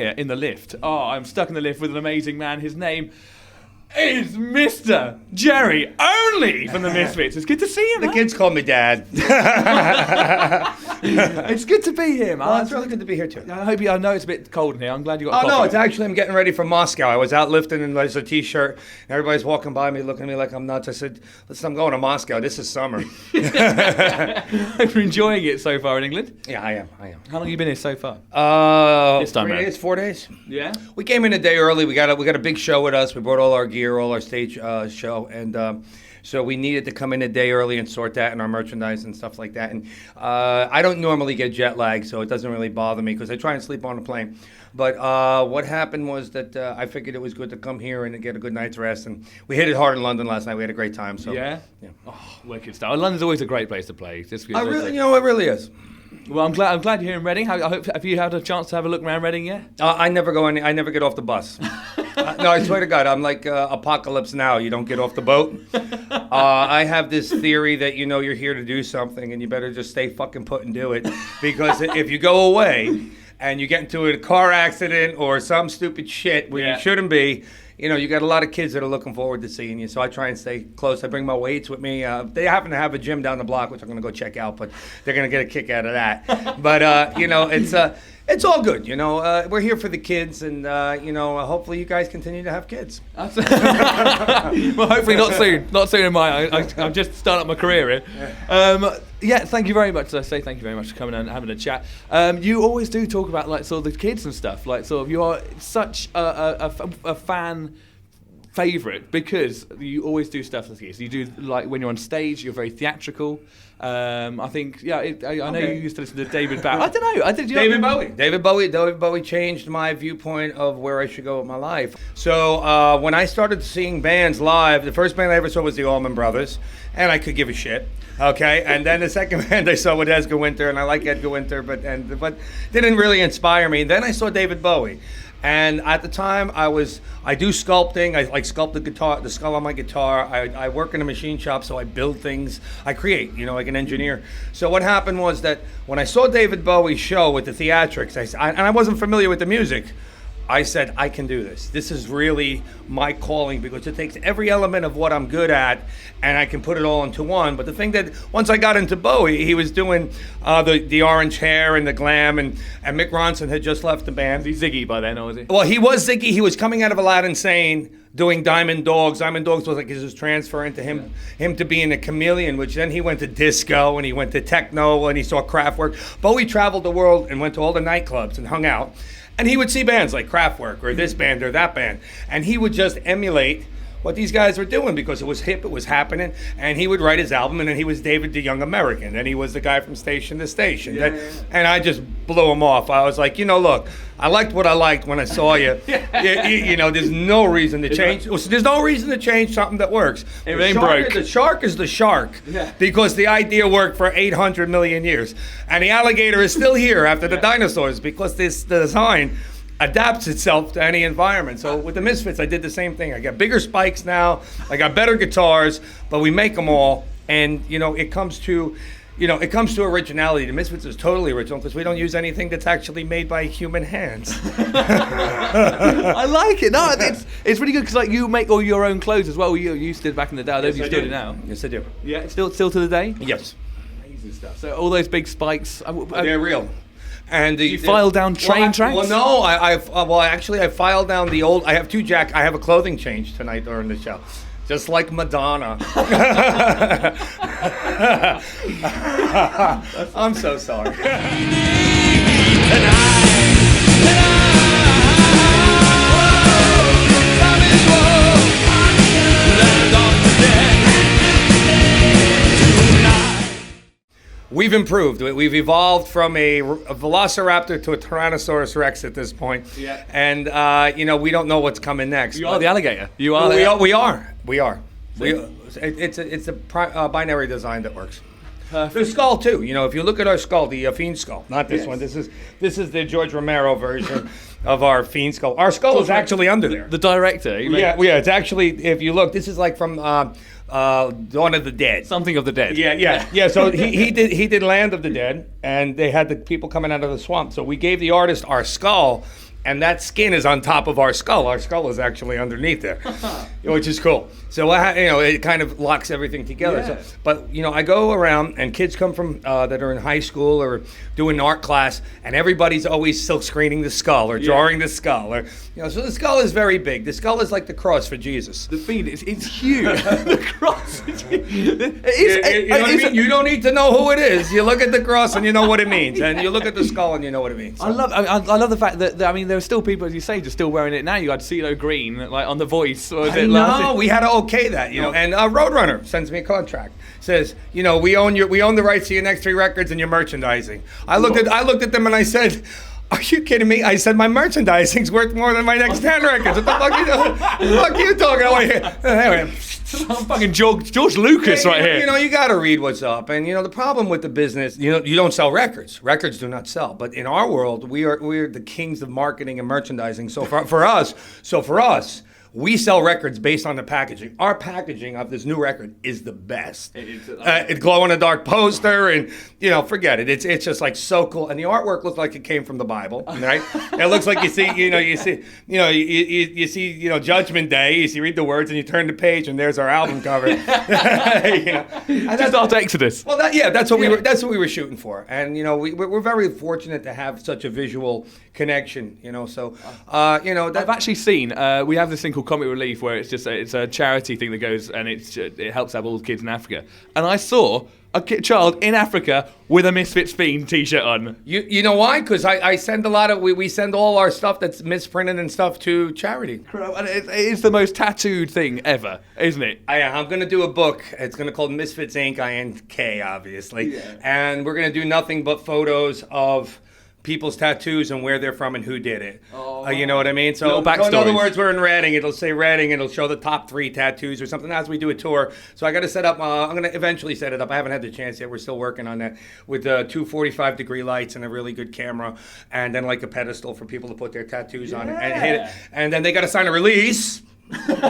here in the lift. Oh, I'm stuck in the lift with an amazing man. His name is Mr. Jerry Only from the Misfits. It's good to see you, man. The kids call me Dad. It's good to be here, man. Well, it's really good to be here, too. I know it's a bit cold in here. I'm glad you got Oh, coffee. no, it's actually, I'm getting ready for Moscow. I was out lifting in there's a T-shirt. And everybody's walking by me, looking at me like I'm nuts. I said, listen, I'm going to Moscow. This is summer. Hope you're enjoying it so far in England. Yeah, I am. How long have you been here so far? This time 3 days, 4 days. Yeah? We came in a day early. We got a big show with us. We brought all our gear, all our stage show, and so we needed to come in a day early and sort that and our merchandise and stuff like that. And I don't normally get jet lag, so it doesn't really bother me because I try and sleep on the plane. But what happened was that I figured it was good to come here and get a good night's rest. And we hit it hard in London last night. We had a great time. So yeah. Oh, wicked stuff. London's always a great place to play. It really is. Well, I'm glad you're here in Reading. I hope, have you had a chance to have a look around Reading yet? I never get off the bus. No, I swear to God, I'm like Apocalypse Now. You don't get off the boat. I have this theory that you're here to do something and you better just stay fucking put and do it. Because if you go away and you get into a car accident or some stupid shit where you shouldn't be, you got a lot of kids that are looking forward to seeing you. So I try and stay close. I bring my weights with me. They happen to have a gym down the block, which I'm going to go check out, but they're going to get a kick out of that. But, it's all good. We're here for the kids, and, hopefully you guys continue to have kids. Well, hopefully not soon. Not soon in I'm just starting up my career here. Thank you very much. I say thank you very much for coming and having a chat. You always do talk about sort of the kids and stuff. You are such a fan favourite because you always do stuff with kids. You do when you're on stage, you're very theatrical. I think I know you used to listen to David Bowie. I don't know. David Bowie changed my viewpoint of where I should go with my life. So when I started seeing bands live, the first band I ever saw was the Allman Brothers, and I could give a shit. Okay, and then the second band I saw with Edgar Winter, and I like Edgar Winter, but didn't really inspire me. Then I saw David Bowie. And at the time, I do sculpting. I sculpt the skull on my guitar. I work in a machine shop, so I build things. I create, like an engineer. So what happened was that when I saw David Bowie's show with the theatrics, and I wasn't familiar with the music, I said, I can do this. This is really my calling because it takes every element of what I'm good at and I can put it all into one. But the thing that once I got into Bowie, he was doing the orange hair and the glam, and Mick Ronson had just left the band. Was he Ziggy by then, or was he? Well, he was Ziggy. He was coming out of Aladdin Sane doing Diamond Dogs. Diamond Dogs was like his transfer into him to being a chameleon, which then he went to disco and he went to techno and he saw Kraftwerk. Bowie traveled the world and went to all the nightclubs and hung out. And he would see bands like Kraftwerk or this band or that band. And he would just emulate what these guys were doing because it was hip, it was happening. And he would write his album, and then he was David the Young American. And he was the guy from station to station. And I just blew him off. I was like, look, I liked what I liked when I saw you. There's no reason to change. There's no reason to change something that works. It ain't broke. The shark is the shark because the idea worked for 800 million years. And the alligator is still here after the dinosaurs because this design adapts itself to any environment. So with the Misfits, I did the same thing. I got bigger spikes now. I got better guitars, but we make them all. And, it comes to originality. The Misfits is totally original because we don't use anything that's actually made by human hands. I like it. No, it's really good because you make all your own clothes as well. You used to back in the day. I don't know if you still do now. Yes, I do. Yeah, still to the day? Yes. Amazing stuff. So all those big spikes. They're real. And you file down train tracks? Well, no. I filed down the old. I have two jack. I have a clothing change tonight during the show, just like Madonna. I'm so sorry. We've improved. We've evolved from a velociraptor to a Tyrannosaurus Rex at this point. Yeah. And, we don't know what's coming next. You are the alligator. You are. We are. It's a binary design that works. The skull, too. If you look at our skull, the Fiend skull, not this one. This is the George Romero version of our Fiend skull. Our skull is actually under there. The director. Yeah. It's actually, if you look, this is like from Dawn of the Dead. Something of the Dead. Yeah. So he did Land of the Dead, and they had the people coming out of the swamp. So we gave the artist our skull and that skin is on top of our skull. Our skull is actually underneath there, which is cool. So it kind of locks everything together. Yeah. So, but I go around, and kids come from that are in high school or doing art class, and everybody's always silk screening the skull or drawing the skull, or so the skull is very big. The skull is like the cross for Jesus. The feet, it's huge. The cross. You don't need to know who it is. You look at the cross and you know what it means, and you look at the skull and you know what it means. So. I love the fact that I mean there are still people, as you say, just still wearing it now. You had Cee-Lo Green like on The Voice. Or was it no, we had to okay that, and Roadrunner sends me a contract. Says, we own the rights to your next 3 records and your merchandising. I looked at them and I said, are you kidding me? I said, my merchandising's worth more than my next 10 records. What the fuck are you talking about? Anyway. I'm fucking George Lucas right here. You got to read what's up. And, the problem with the business, you don't sell records. Records do not sell. But in our world, we are the kings of marketing and merchandising. So for us, we sell records based on the packaging. Our packaging of this new record is the best. It's glow-in-the-dark poster, and forget it. It's just like so cool, and the artwork looks like it came from the Bible, right? It looks like you see Judgment Day. You read the words, and you turn the page, and there's our album cover. And just after Exodus. Well, that's what we were. That's what we were shooting for, and we're very fortunate to have such a visual connection. So I've actually seen. We have this thing called Comic Relief, where it's a charity thing that goes and it helps out all the kids in Africa. And I saw a child in Africa with a Misfits themed T-shirt on. You know why? Because I send we send all our stuff that's misprinted and stuff to charity. And it is the most tattooed thing ever, isn't it? I'm going to do a book. It's going to call Misfits Inc. INK, obviously. Yeah. And we're going to do nothing but photos of people's tattoos and where they're from and who did it. You know what I mean? So in other words, we're in Reading. It'll say Reading. It'll show the top 3 tattoos or something as we do a tour. So I got to set up. I'm going to eventually set it up. I haven't had the chance yet. We're still working on that with 2 45-degree lights and a really good camera, and then like a pedestal for people to put their tattoos on it and hit it. And then they got to sign a release. right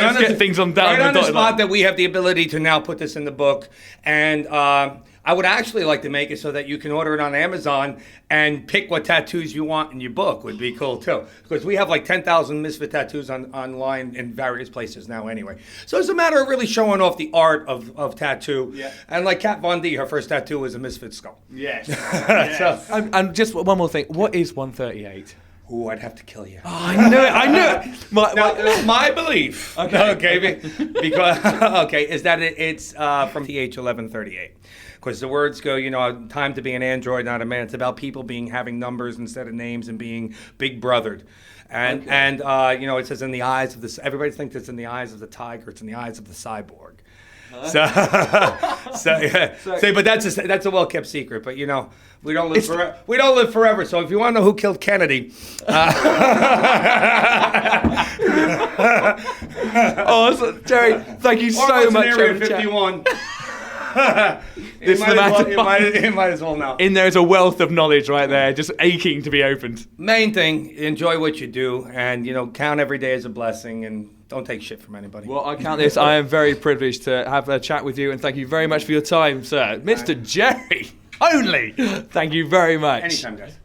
on the spot that we have the ability to now put this in the book. And I would actually like to make it so that you can order it on Amazon and pick what tattoos you want in your book. Would be cool too, because we have like 10,000 Misfit tattoos online in various places now anyway. So it's a matter of really showing off the art of tattoo. Yeah. And like Kat Von D, her first tattoo was a Misfit skull. Yes. Yes. So, and just one more thing, what is 138? Ooh, I'd have to kill you. Oh, I knew it. My belief, is that it's from TH 1138. Because the words go, time to be an android, not a man. It's about people having numbers instead of names and being big brothered. And it says in the eyes of this. Everybody thinks it's in the eyes of the tiger. It's in the eyes of the cyborg. But that's a well-kept secret. But we don't live forever. We don't live forever. So if you want to know who killed Kennedy, Jerry, thank you so much. Area 51. It might as well now. In there is a wealth of knowledge right there, just aching to be opened. Main thing, enjoy what you do, and count every day as a blessing, and don't take shit from anybody. Well, I count this. I am very privileged to have a chat with you, and thank you very much for your time, sir. Mr. Jerry, only. Thank you very much. Anytime, guys.